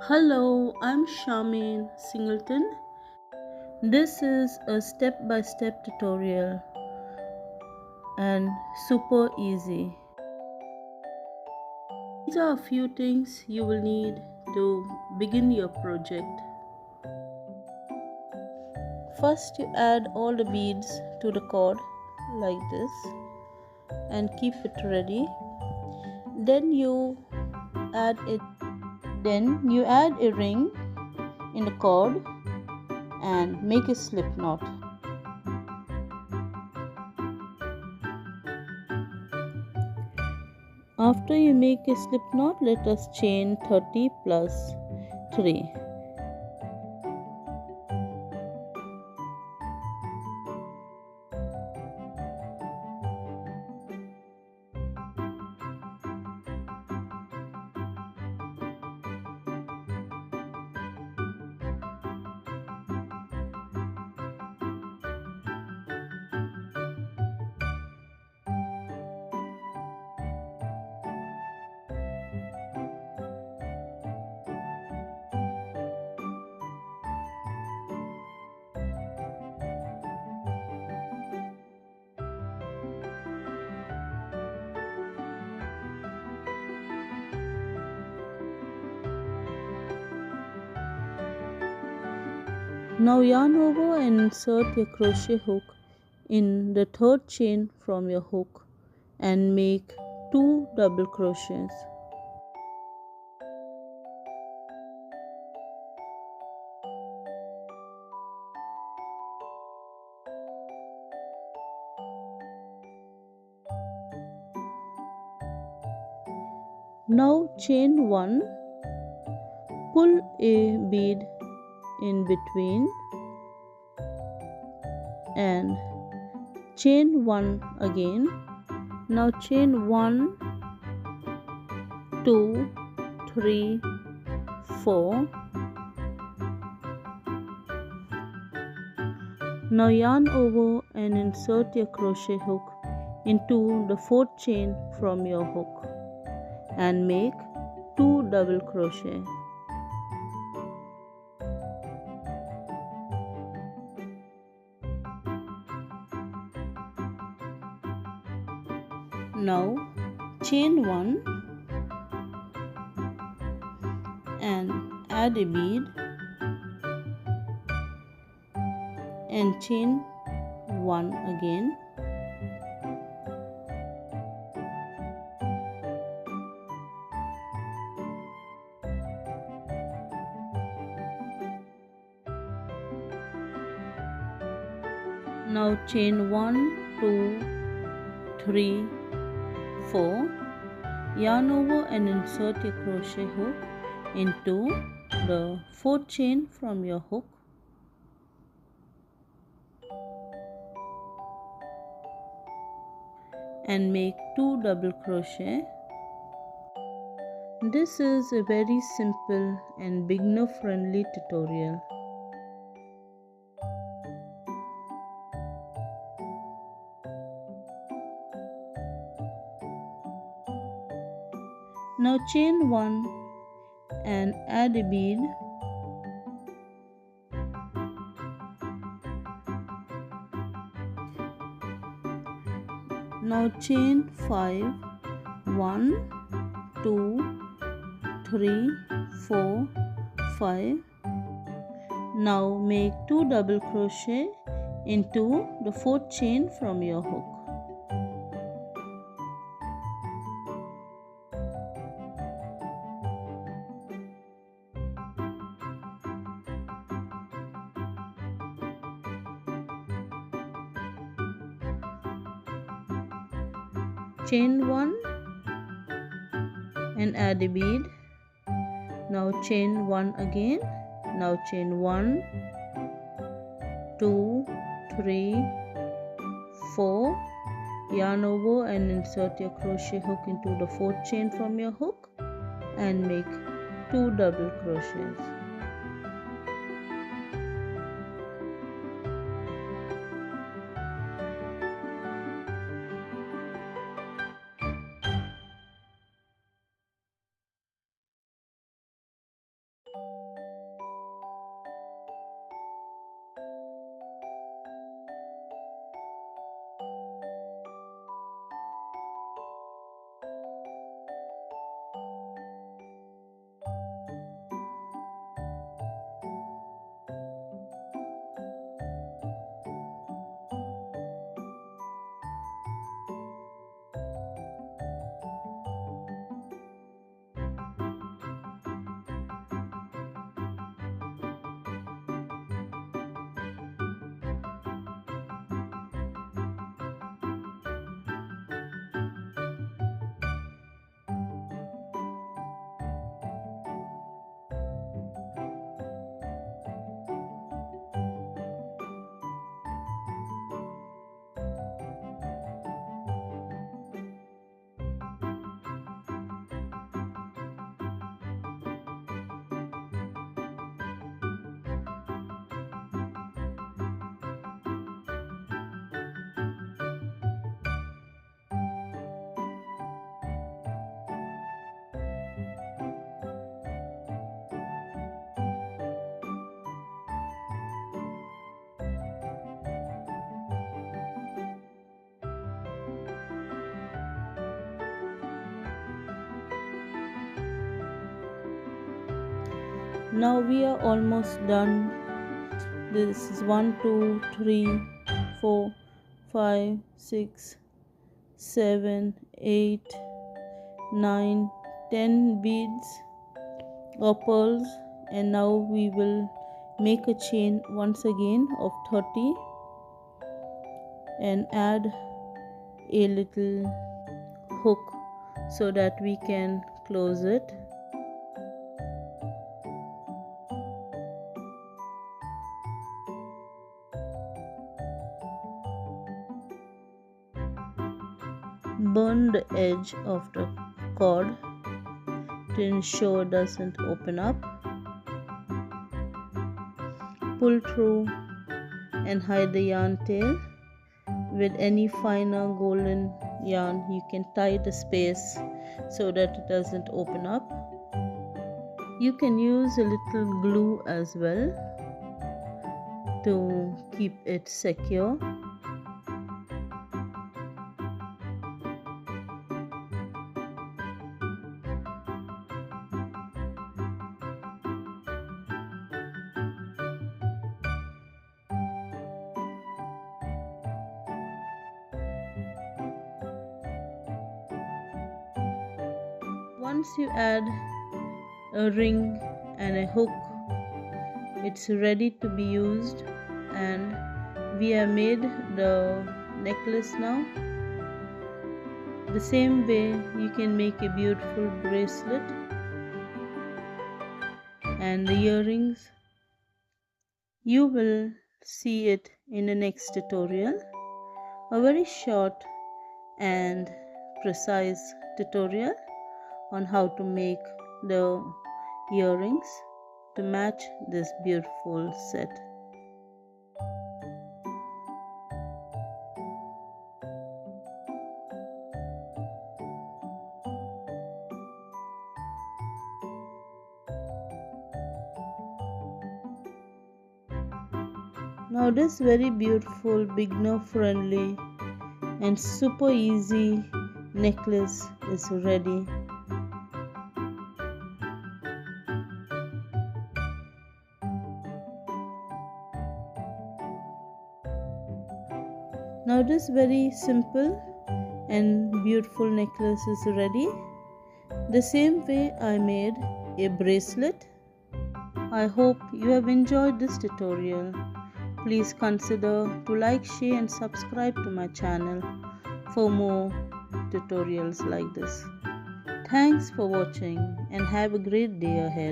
Hello, I'm Shamin Singleton. This is a step-by-step tutorial and super easy. These are a few things you will need to begin your project. First, you add all the beads to the cord like this and keep it ready. Then you add a ring in the cord and make a slip knot. After you make a slip knot, let us chain 30 plus 3. Now yarn over and insert your crochet hook in the third chain from your hook and make 2 double crochets. Now chain 1, pull a bead in between and chain 1 again. Now chain 1, 2, 3, 4. Now yarn over and insert your crochet hook into the fourth chain from your hook and make 2 double crochet. Now chain 1 and add a bead and chain 1 again. Now chain 1, 2, 3, 4. Yarn over and insert your crochet hook into the fourth chain from your hook and make 2 double crochet. This is a very simple and beginner friendly tutorial. Now chain 1 and add a bead now chain 5, 1, 2, 3, 4, 5. Now make 2 double crochet into the fourth chain from your hook. Chain 1 and add a bead. Now chain 1 again. Now chain 1, 2, 3, 4. Yarn over and insert your crochet hook into the fourth chain from your hook and make 2 double crochets. Now we are almost done. This is 1, 2, 3, 4, 5, 6, 7, 8, 9, 10 beads or pearls, and now we will make a chain once again of 30 and add a little hook so that we can close it. Burn the edge of the cord to ensure it doesn't open up. Pull through and hide the yarn tail. With any finer golden yarn, you can tie the space so that it doesn't open up. You can use a little glue as well to keep it secure. Once you add a ring and a hook, it's ready to be used, and we have made the necklace now. The same way you can make a beautiful bracelet and the earrings. You will see it in the next tutorial, a very short and precise tutorial on how to make the earrings to match this beautiful set. Now this very beautiful, beginner friendly and super easy necklace is ready. Now this very simple and beautiful necklace is ready. The same way I made a bracelet. I hope you have enjoyed this tutorial. Please consider to like, share and subscribe to my channel for more tutorials like this. Thanks for watching and have a great day ahead.